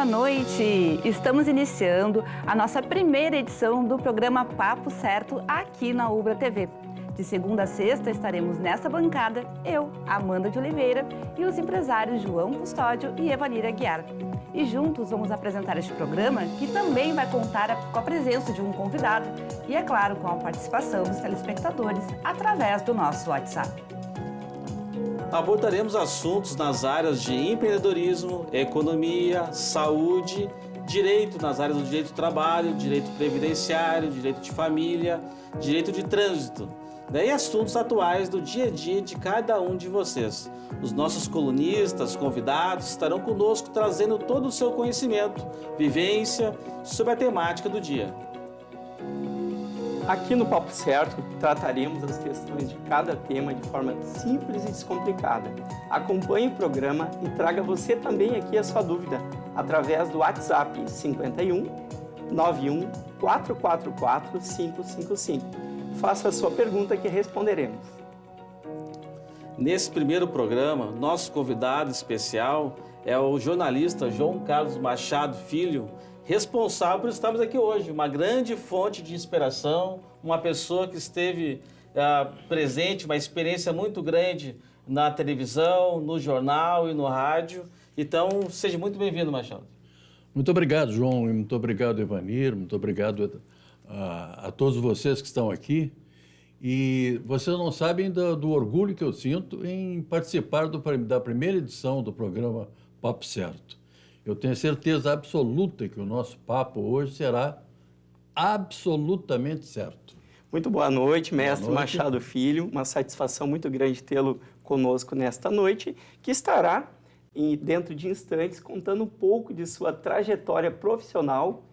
noite! Estamos iniciando a nossa primeira edição do programa Papo Certo aqui na Ubra TV. De segunda a sexta estaremos nessa bancada, eu, Amanda de Oliveira, e os empresários João Custódio e Evanira Aguiar. E juntos vamos apresentar este programa, que também vai contar com a presença de um convidado e, é claro, com a participação dos telespectadores através do nosso WhatsApp. Abordaremos assuntos nas áreas de empreendedorismo, economia, saúde, direito nas áreas do direito do trabalho, direito previdenciário, direito de família, direito de trânsito, e assuntos atuais do dia a dia de cada um de vocês. Os nossos colunistas, convidados, estarão conosco trazendo todo o seu conhecimento, vivência sobre a temática do dia. Aqui no Papo Certo, trataremos as questões de cada tema de forma simples e descomplicada. Acompanhe o programa e traga você também aqui a sua dúvida através do WhatsApp 51 91 444 555. Faça a sua pergunta que responderemos. Nesse primeiro programa, nosso convidado especial é o jornalista João Carlos Machado Filho, responsável por estarmos aqui hoje, uma grande fonte de inspiração, uma pessoa que esteve presente, uma experiência muito grande na televisão, no jornal e no rádio. Então, seja muito bem-vindo, Machado. Muito obrigado, João, e muito obrigado, Evanir, muito obrigado a todos vocês que estão aqui. E vocês não sabem do orgulho que eu sinto em participar da primeira edição do programa Papo Certo. Eu tenho certeza absoluta que o nosso papo hoje será absolutamente certo. Muito boa noite, mestre Machado Filho. Uma satisfação muito grande tê-lo conosco nesta noite, que estará, dentro de instantes, contando um pouco de sua trajetória profissional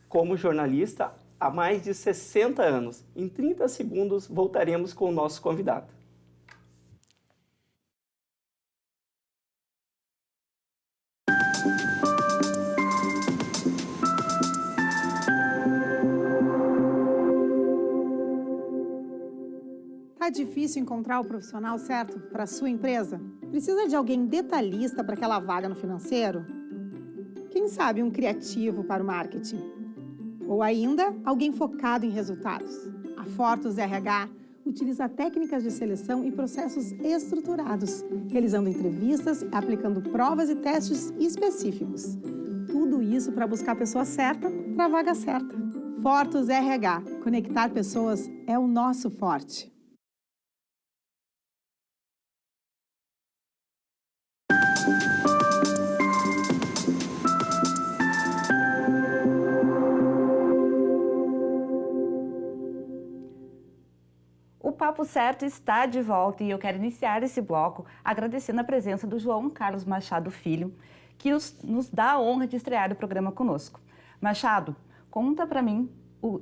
como jornalista há mais de 60 anos. Em 30 segundos, voltaremos com o nosso convidado. Tá difícil encontrar o profissional certo para a sua empresa? Precisa de alguém detalhista para aquela vaga no financeiro? Quem sabe um criativo para o marketing? Ou ainda, alguém focado em resultados? A Fortus RH utiliza técnicas de seleção e processos estruturados, realizando entrevistas, aplicando provas e testes específicos. Tudo isso para buscar a pessoa certa para a vaga certa. Fortus RH. Conectar pessoas é o nosso forte. O Papo Certo está de volta e eu quero iniciar esse bloco agradecendo a presença do João Carlos Machado Filho, que nos dá a honra de estrear o programa conosco. Machado, conta para mim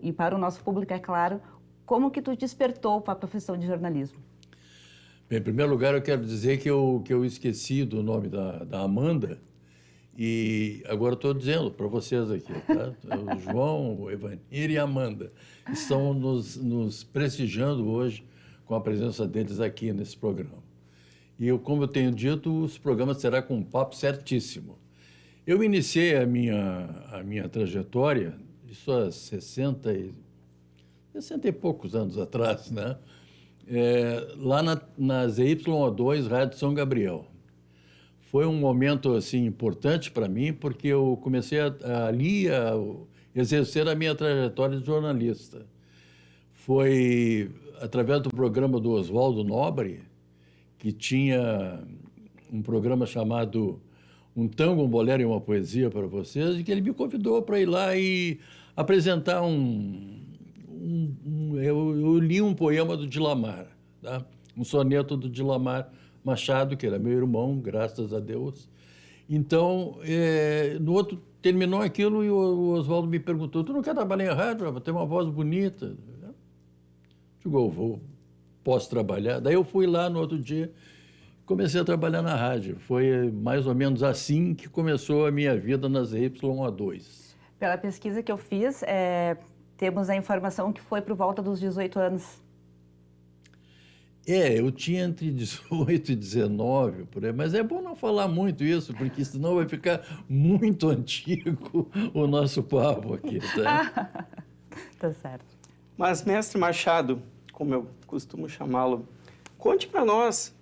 e para o nosso público, é claro, como que tu despertou para a profissão de jornalismo. Bem, em primeiro lugar, eu quero dizer que eu esqueci do nome da Amanda e agora estou dizendo para vocês aqui, tá? O João, o Evanir e a Amanda estão nos prestigiando hoje com a presença deles aqui nesse programa. E como eu tenho dito, os programas serão com um papo certíssimo. Eu iniciei a minha trajetória, isso há 60 e poucos anos atrás, né? Lá na ZYO2, Rádio São Gabriel. Foi um momento assim, importante para mim, porque eu comecei ali a exercer a minha trajetória de jornalista. Foi através do programa do Oswaldo Nobre, que tinha um programa chamado Um Tango, um Bolero e uma Poesia para vocês, e que ele me convidou para ir lá e apresentar eu li um poema do Dilamar, tá? Um soneto do Dilamar Machado, que era meu irmão, graças a Deus. Então, no outro, terminou aquilo e o Oswaldo me perguntou, tu não quer trabalhar em rádio? Tem uma voz bonita. Digo, posso trabalhar? Daí eu fui lá no outro dia, comecei a trabalhar na rádio. Foi mais ou menos assim que começou a minha vida nas ZYO2. Pela pesquisa que eu fiz, temos a informação que foi por volta dos 18 anos. Eu tinha entre 18 e 19, por aí, mas é bom não falar muito isso, porque senão vai ficar muito antigo o nosso papo aqui, tá? Tá certo. Mas, mestre Machado, como eu costumo chamá-lo, conte para nós,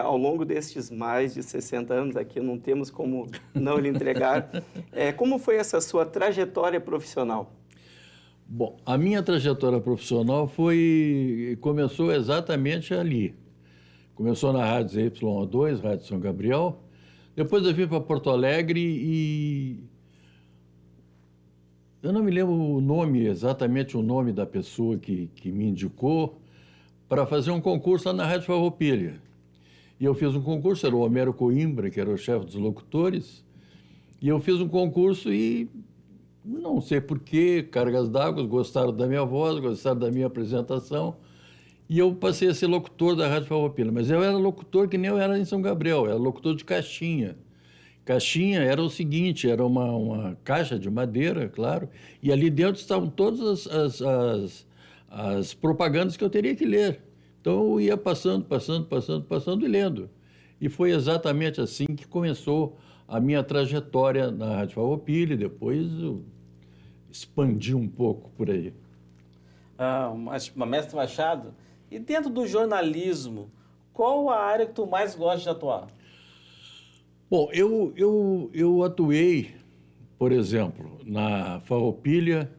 ao longo destes mais de 60 anos aqui, não temos como não lhe entregar, como foi essa sua trajetória profissional? Bom, a minha trajetória profissional começou exatamente ali. Começou na Rádio ZYO2, Rádio São Gabriel. Depois eu vim para Porto Alegre e eu não me lembro o nome, exatamente o nome da pessoa que me indicou para fazer um concurso lá na Rádio Farroupilha. E eu fiz um concurso, era o Homero Coimbra, que era o chefe dos locutores, e eu fiz um concurso e não sei por quê, cargas d'água, gostaram da minha voz, gostaram da minha apresentação, e eu passei a ser locutor da Rádio Farroupilha. Mas eu era locutor que nem eu era em São Gabriel, eu era locutor de caixinha. Caixinha era o seguinte, era uma caixa de madeira, claro, e ali dentro estavam todas as propagandas que eu teria que ler. Então eu ia passando e lendo. E foi exatamente assim que começou a minha trajetória na Rádio Farroupilha, depois eu expandi um pouco por aí. Mestre Machado, e dentro do jornalismo, qual a área que tu mais gosta de atuar? Bom, eu atuei, por exemplo, na Farroupilha,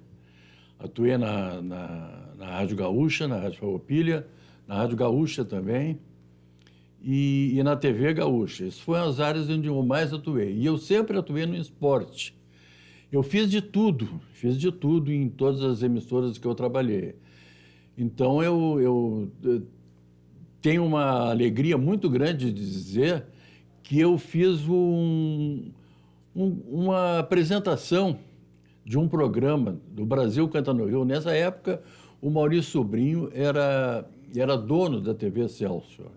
atuei na Rádio Gaúcha, na Rádio Farroupilha, na Rádio Gaúcha também, e na TV Gaúcha. Essas foram as áreas onde eu mais atuei. E eu sempre atuei no esporte. Eu fiz de tudo em todas as emissoras que eu trabalhei. Então, eu tenho uma alegria muito grande de dizer que eu fiz uma apresentação de um programa do Brasil Canta no Rio. Nessa época, o Maurício Sobrinho era dono da TV Excelsior.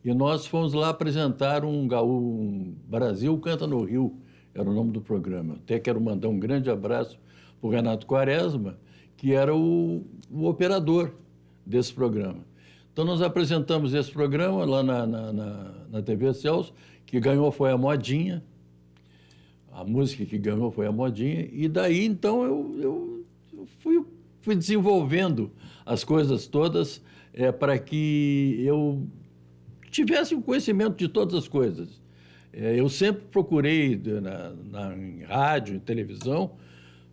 E nós fomos lá apresentar um Brasil Canta no Rio, era o nome do programa. Até quero mandar um grande abraço para o Renato Quaresma, que era o operador desse programa. Então, nós apresentamos esse programa lá na TV Excelsior, que ganhou foi a modinha, a música que ganhou foi a modinha, e daí, então, eu fui desenvolvendo as coisas todas para que eu tivesse um conhecimento de todas as coisas. Eu sempre procurei, em rádio, em televisão,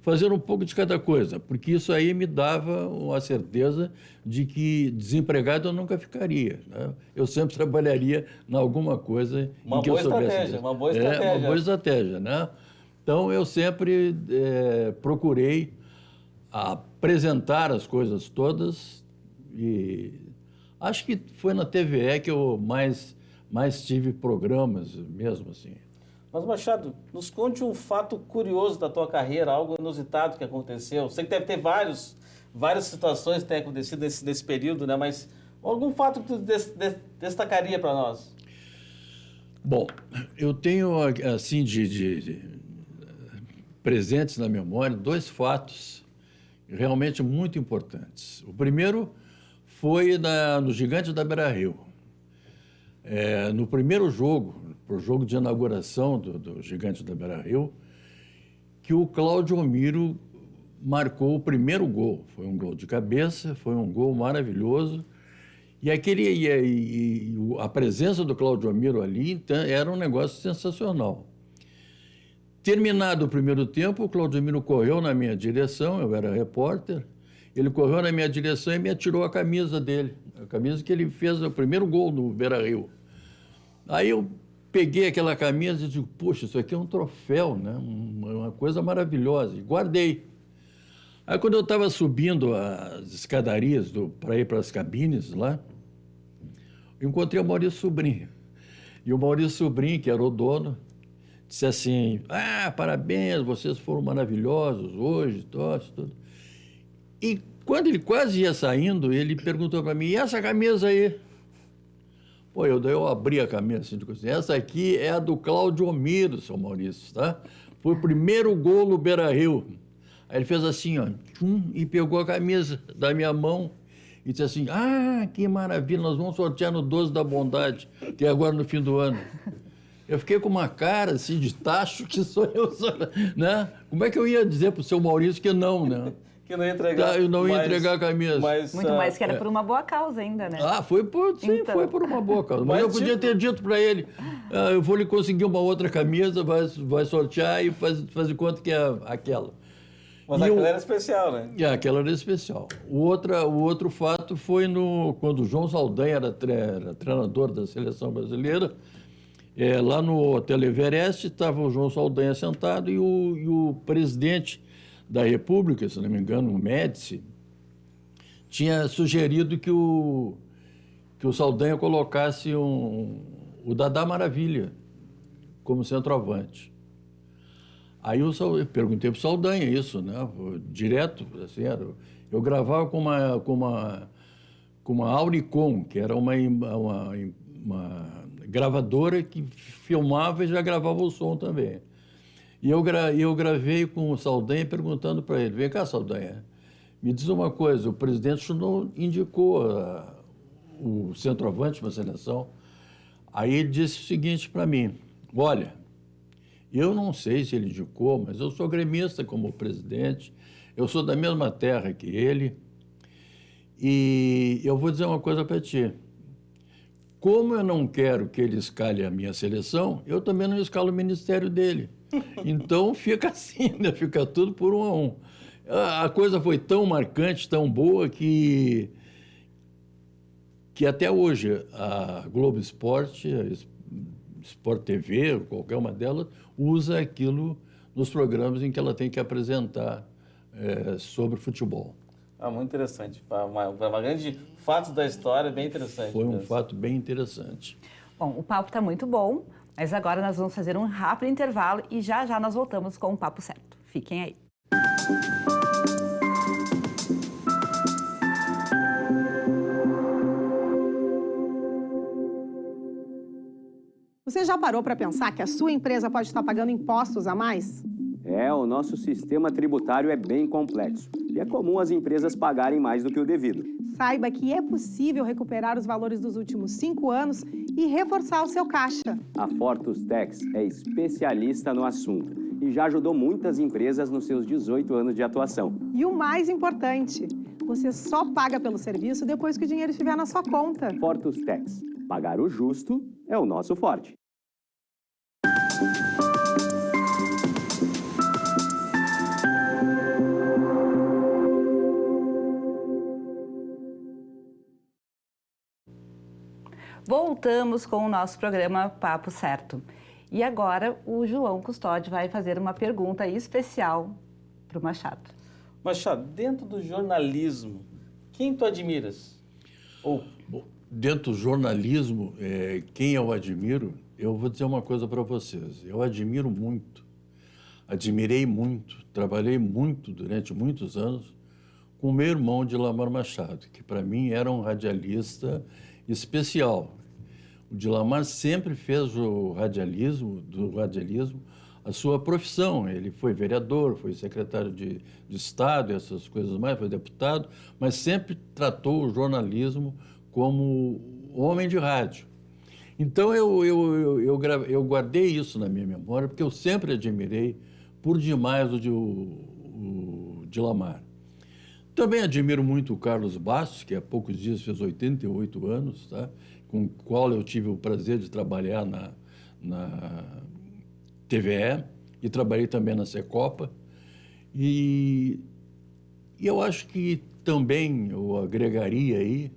fazer um pouco de cada coisa, porque isso aí me dava uma certeza de que desempregado eu nunca ficaria, né? Eu sempre trabalharia em alguma coisa em que eu soubesse. Uma boa estratégia. Uma boa estratégia, né? Então, eu sempre procurei apresentar as coisas todas e acho que foi na TVE que eu mais tive programas mesmo assim. Mas, Machado, nos conte um fato curioso da tua carreira, algo inusitado que aconteceu. Sei que deve ter várias situações que têm acontecido nesse período, né? Mas algum fato que tu destacaria para nós? Bom, eu tenho, assim, presentes na memória, 2 fatos realmente muito importantes. O primeiro foi no Gigante da Beira-Rio. No primeiro jogo, o jogo de inauguração do Gigante da Beira-Rio, que o Cláudio Omiro marcou o primeiro gol. Foi um gol de cabeça, foi um gol maravilhoso. E a presença do Cláudio Omiro ali então, era um negócio sensacional. Terminado o primeiro tempo, o Cláudio Omiro correu na minha direção, eu era repórter, ele correu na minha direção e me atirou a camisa dele, a camisa que ele fez o primeiro gol no Beira-Rio. Aí eu peguei aquela camisa e digo, poxa, isso aqui é um troféu, né? Uma coisa maravilhosa, e guardei. Aí quando eu estava subindo as escadarias para ir para as cabines lá, eu encontrei o Maurício Sobrinho. E o Maurício Sobrinho, que era o dono, disse assim, parabéns, vocês foram maravilhosos hoje, tudo. E quando ele quase ia saindo, ele perguntou para mim, e essa camisa aí? Pô, eu abri a camisa assim, essa aqui é a do Cláudio Omiro, seu Maurício, tá? Foi o primeiro gol no Beira-Rio. Aí ele fez assim, ó, e pegou a camisa da minha mão e disse assim, que maravilha, nós vamos sortear no 12 da Bondade, que é agora no fim do ano. Eu fiquei com uma cara assim de tacho que sou eu, né? Como é que eu ia dizer para o seu Maurício que não, né? Que não ia entregar. Eu não ia entregar a camisa. Muito mais que era por uma boa causa ainda, né? Foi por uma boa causa. Mas eu podia ter dito para ele, eu vou lhe conseguir uma outra camisa, vai sortear e faz de conta que é aquela. Mas aquela era especial, né? Aquela era especial. O outro fato foi quando o João Saldanha era treinador da seleção brasileira. Lá no Hotel Everest estava o João Saldanha sentado e o presidente da República, se não me engano, o Médici, tinha sugerido que o Saldanha colocasse o Dadá Maravilha como centroavante. Aí eu perguntei para o Saldanha isso, né? Direto, assim, eu gravava com uma Auricom, que era uma gravadora que filmava e já gravava o som também. E eu gravei com o Saldanha perguntando para ele, vem cá, Saldanha, me diz uma coisa, o presidente não indicou o centroavante para a seleção. Aí ele disse o seguinte para mim, olha, eu não sei se ele indicou, mas eu sou gremista como presidente, eu sou da mesma terra que ele, e eu vou dizer uma coisa para ti. Como eu não quero que ele escale a minha seleção, eu também não escalo o ministério dele. Então fica assim, né? Fica tudo por 1 a 1. A coisa foi tão marcante, tão boa, que até hoje a Globo Esporte, a Sport TV, qualquer uma delas, usa aquilo nos programas em que ela tem que apresentar sobre futebol. Muito interessante. Uma grande fato da história, bem interessante. Foi um fato bem interessante. Bom, o papo está muito bom, mas agora nós vamos fazer um rápido intervalo e já nós voltamos com o Papo Certo. Fiquem aí. Você já parou para pensar que a sua empresa pode estar pagando impostos a mais? O nosso sistema tributário é bem complexo e é comum as empresas pagarem mais do que o devido. Saiba que é possível recuperar os valores dos últimos 5 anos e reforçar o seu caixa. A Fortus Tax é especialista no assunto e já ajudou muitas empresas nos seus 18 anos de atuação. E o mais importante, você só paga pelo serviço depois que o dinheiro estiver na sua conta. Fortus Tax. Pagar o justo é o nosso forte. Voltamos com o nosso programa Papo Certo. E agora o João Custódio vai fazer uma pergunta especial para o Machado. Machado, dentro do jornalismo, quem tu admiras? Dentro do jornalismo, quem eu admiro, eu vou dizer uma coisa para vocês. Eu admiro muito, admirei muito, trabalhei muito durante muitos anos com o meu irmão Dilamar Machado, que para mim era um radialista especial. O Dilamar sempre fez do radialismo a sua profissão. Ele foi vereador, foi secretário de Estado, essas coisas mais, foi deputado, mas sempre tratou o jornalismo como homem de rádio. Então eu guardei isso na minha memória, porque eu sempre admirei por demais o Dilamar. Também admiro muito o Carlos Bastos, que há poucos dias fez 88 anos, tá? Com o qual eu tive o prazer de trabalhar na TVE e trabalhei também na Secopa. E eu acho que também eu agregaria aí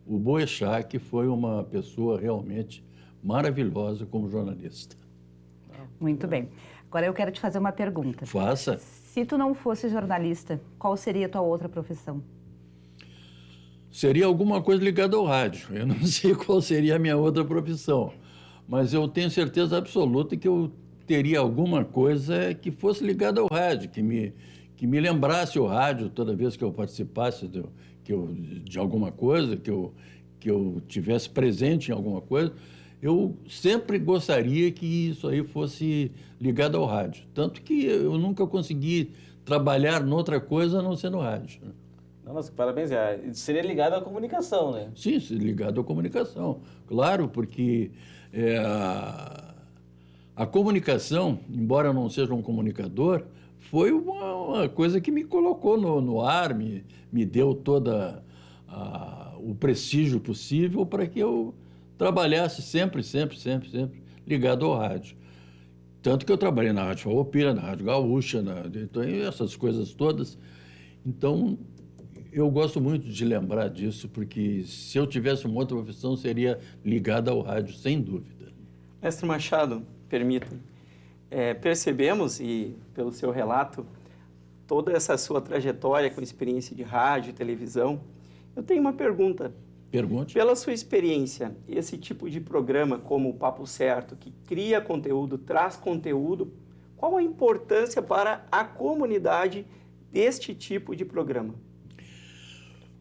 o Boechat, que foi uma pessoa realmente maravilhosa como jornalista. Muito bem. Agora eu quero te fazer uma pergunta. Faça. Se tu não fosse jornalista, qual seria a tua outra profissão? Seria alguma coisa ligada ao rádio. Eu não sei qual seria a minha outra profissão, mas eu tenho certeza absoluta que eu teria alguma coisa que fosse ligada ao rádio, que me lembrasse o rádio toda vez que eu participasse de alguma coisa, que eu tivesse presente em alguma coisa. Eu sempre gostaria que isso aí fosse ligado ao rádio. Tanto que eu nunca consegui trabalhar noutra coisa a não ser no rádio. Nossa, parabéns. Seria ligado à comunicação, né? Sim, ligado à comunicação. Claro, porque a comunicação, embora eu não seja um comunicador, foi uma coisa que me colocou no ar, me deu todo o prestígio possível para que eu trabalhasse sempre ligado ao rádio. Tanto que eu trabalhei na Rádio Farroupilha, na Rádio Gaúcha, então, essas coisas todas. Então, eu gosto muito de lembrar disso, porque se eu tivesse uma outra profissão, seria ligada ao rádio, sem dúvida. Mestre Machado, permita-me. Percebemos, e pelo seu relato, toda essa sua trajetória com experiência de rádio e televisão. Eu tenho uma pergunta. Pergunte. Pela sua experiência, esse tipo de programa como o Papo Certo, que cria conteúdo, traz conteúdo, qual a importância para a comunidade deste tipo de programa?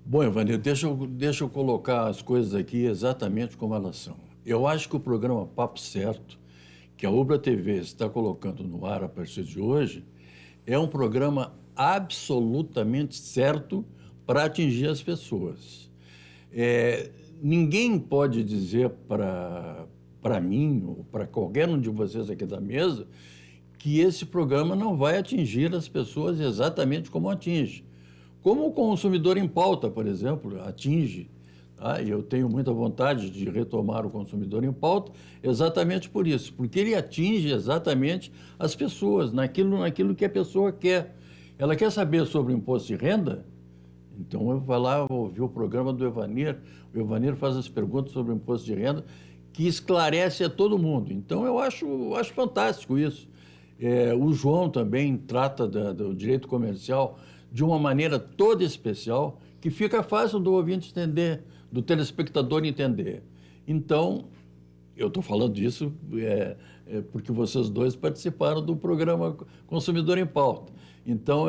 Bom, Evanir, deixa eu colocar as coisas aqui exatamente como elas são. Eu acho que o programa Papo Certo, que a Ubra TV está colocando no ar a partir de hoje, é um programa absolutamente certo para atingir as pessoas. Ninguém pode dizer para mim ou para qualquer um de vocês aqui da mesa que esse programa não vai atingir as pessoas exatamente como atinge. Como o Consumidor em Pauta, por exemplo, atinge. Tá? E eu tenho muita vontade de retomar o Consumidor em Pauta exatamente por isso, porque ele atinge exatamente as pessoas, naquilo que a pessoa quer. Ela quer saber sobre o imposto de renda? Então, eu vou lá ouvir o programa do Evanir. O Evanir faz as perguntas sobre o imposto de renda, que esclarece a todo mundo. Então, eu acho fantástico isso. O João também trata do direito comercial de uma maneira toda especial, que fica fácil do ouvinte entender, do telespectador entender. Então, eu estou falando disso porque vocês dois participaram do programa Consumidor em Pauta. Então,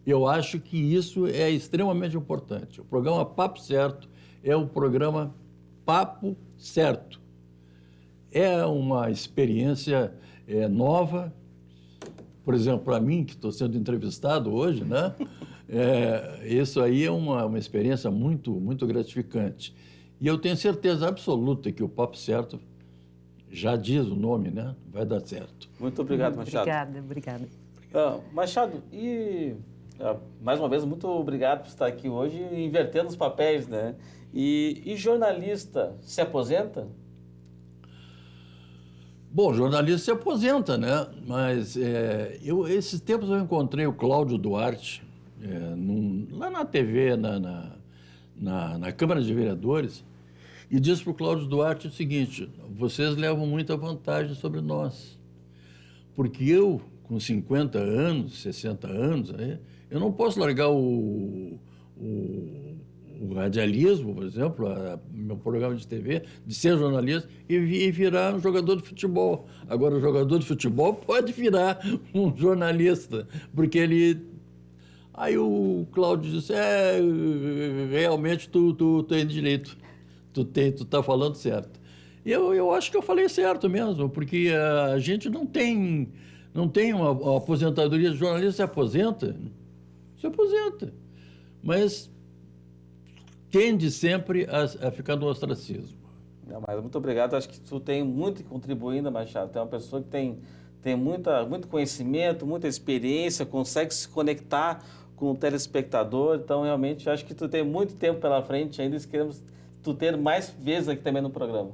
eu acho que isso é extremamente importante. O programa Papo Certo é o programa Papo Certo. É uma experiência nova. Por exemplo, para mim, que estou sendo entrevistado hoje, né? Isso aí é uma experiência muito gratificante. E eu tenho certeza absoluta que o Papo Certo, já diz o nome, né? Vai dar certo. Muito obrigado, Machado. Obrigada. Machado, mais uma vez, muito obrigado por estar aqui hoje, invertendo os papéis, né? E jornalista se aposenta? Bom, jornalista se aposenta, né? Mas esses tempos eu encontrei o Cláudio Duarte, lá na TV, na Câmara de Vereadores, e disse para o Cláudio Duarte o seguinte: vocês levam muita vantagem sobre nós, porque eu, com 50 anos, 60 anos, eu não posso largar o radialismo, por exemplo, meu programa de TV, de ser jornalista e virar um jogador de futebol. Agora, o jogador de futebol pode virar um jornalista, porque ele... Aí o Cláudio disse, realmente tu tem direito, tu tá falando certo. E eu acho que eu falei certo mesmo, porque a gente não tem uma aposentadoria de jornalista, se aposenta, mas tende sempre a ficar no ostracismo. Não, mas muito obrigado. Acho que tu tem muito que contribuir ainda, Machado. Tu é uma pessoa que tem muito conhecimento, muita experiência, consegue se conectar com o telespectador. Então, realmente, acho que tu tem muito tempo pela frente ainda e queremos tu ter mais vezes aqui também no programa.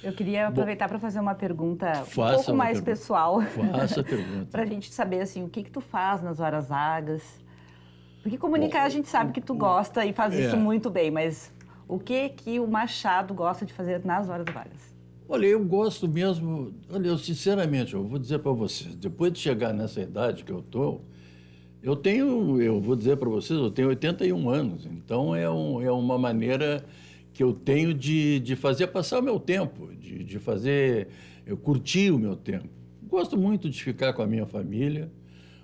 Eu queria aproveitar para fazer uma pergunta um pouco mais pessoal. Faça a pergunta. Para a gente saber, assim, o que tu faz nas horas vagas. Porque comunicar a gente sabe que tu gosta e faz isso muito bem, mas o que o Machado gosta de fazer nas horas vagas? Olha, eu gosto mesmo, sinceramente, eu vou dizer para você, depois de chegar nessa idade que eu vou dizer para vocês, eu tenho 81 anos, então é uma maneira que eu tenho de fazer passar o meu tempo, de fazer eu curtir o meu tempo. Gosto muito de ficar com a minha família,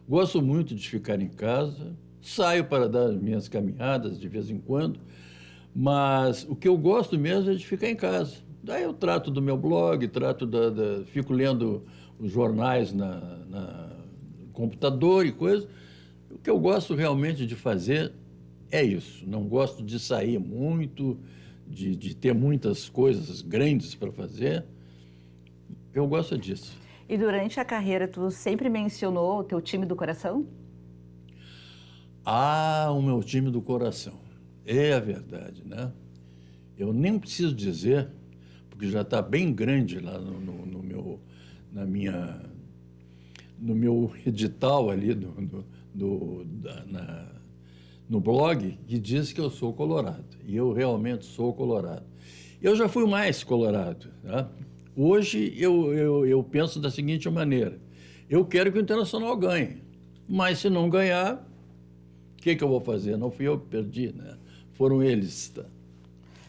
gosto muito de ficar em casa, saio para dar as minhas caminhadas de vez em quando, mas o que eu gosto mesmo é de ficar em casa. Daí eu trato do meu blog, fico lendo os jornais no computador e coisa. O que eu gosto realmente de fazer é isso. Não gosto de sair muito, de ter muitas coisas grandes para fazer. Eu gosto disso. E durante a carreira, tu sempre mencionou o teu time do coração? Ah, o meu time do coração. É a verdade, né? Eu nem preciso dizer, porque já está bem grande lá no meu edital ali no blog, que diz que eu sou colorado. E eu realmente sou colorado. Eu já fui mais colorado, né? Hoje eu penso da seguinte maneira: eu quero que o Internacional ganhe, mas se não ganhar, o que eu vou fazer? Não fui eu que perdi, né? Foram eles. Tá?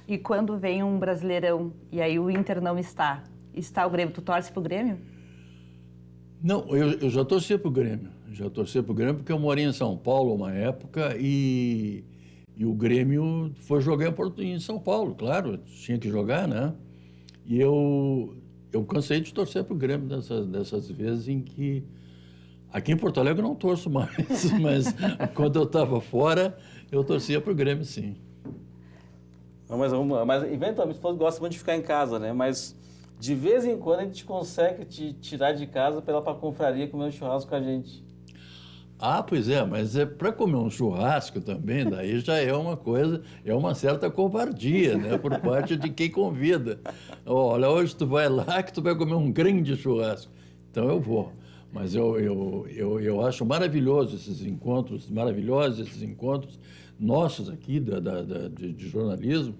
E quando vem um Brasileirão e aí o Inter não está o Grêmio, tu torce pro Grêmio? Não, eu já torci pro Grêmio. Já torci pro Grêmio porque eu morei em São Paulo uma época e o Grêmio foi jogar em São Paulo, claro, tinha que jogar, né? E eu cansei de torcer pro Grêmio dessas vezes em que... Aqui em Porto Alegre eu não torço mais, mas quando eu estava fora, eu torcia pro Grêmio, sim. Mas eventualmente você gosta muito de ficar em casa, né? Mas de vez em quando a gente consegue te tirar de casa para ir lá para a confraria comer um churrasco com a gente. Ah, pois é, mas é para comer um churrasco também, daí já é uma coisa, é uma certa covardia, né, por parte de quem convida. Olha, hoje tu vai lá que tu vai comer um grande churrasco. Então eu vou. Mas eu acho maravilhosos esses encontros nossos aqui de jornalismo,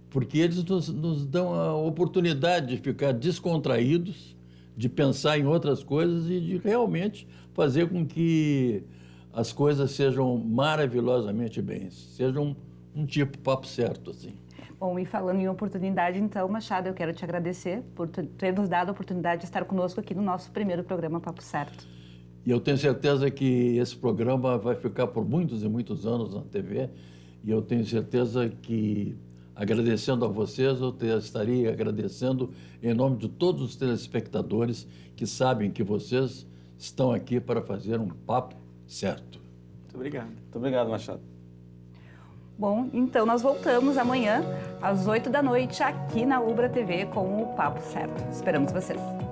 porque eles nos dão a oportunidade de ficar descontraídos, de pensar em outras coisas e de realmente fazer com que as coisas sejam maravilhosamente bem, sejam um tipo papo certo, assim. Bom, e falando em oportunidade, então, Machado, eu quero te agradecer por ter nos dado a oportunidade de estar conosco aqui no nosso primeiro programa Papo Certo. E eu tenho certeza que esse programa vai ficar por muitos e muitos anos na TV, e eu tenho certeza que, agradecendo a vocês, eu estaria agradecendo em nome de todos os telespectadores que sabem que vocês estão aqui para fazer um papo certo. Muito obrigado. Muito obrigado, Machado. Bom, então nós voltamos amanhã às 8 da noite aqui na Ubra TV com o Papo Certo. Esperamos vocês.